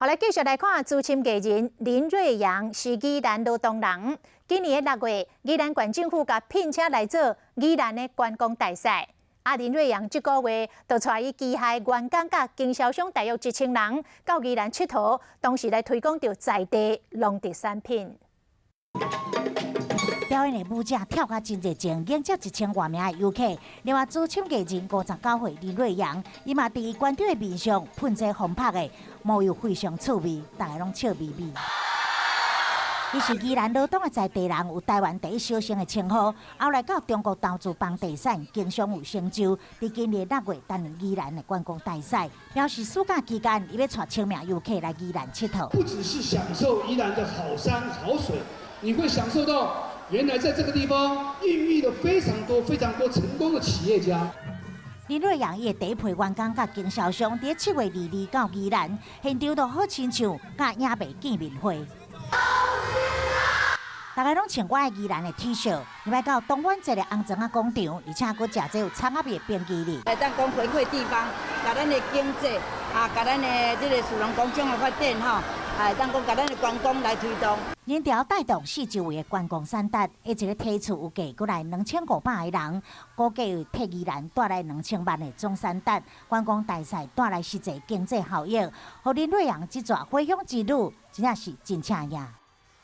后来继续来看资深艺人林瑞阳是宜兰劳动人。今年的6月，宜兰县政府甲聘请来做宜兰的观光大使。林瑞阳这个月就带伊机械员工甲经销商大约1000人到宜兰佚佗，同时来推广着在地农特产品。 表演的舞者跳甲真热情，迎接1000多名的游客。另外，资深艺人59岁林瑞阳，伊嘛伫馆长的面上喷这红拍的，模样非常趣味，大家拢笑眯眯。伊是宜兰罗东的在地人，有台湾第一小生的称号。后来到中国投资房地产，经商有成就。伫今年6月担任宜兰的观光大使，表示暑假期间，伊要带1000名游客来宜兰佚佗。不只是享受宜兰的好山好水，你会享受到。 原来在这个地方孕育了非常多成功的企业家。林瑞阳也第一批员工甲经销商伫7月2日到宜兰，现场都好亲像甲影迷见面会。大家拢穿我的宜兰的 T 恤，入来到东湾这个红砖啊广场，而且佫食这有葱仔面的冰淇淋。来当讲回馈地方，甲咱的经济甲咱的这个属龙工厂的发展当讲甲咱的观光来推动。 人潮带动4周围的观光产值，一个梯次有价过来2500个人，估计替宜兰带来2000万的总产值。观光大赛带来实际经济效益，互林瑞阳这段回乡之旅真正是真正赢。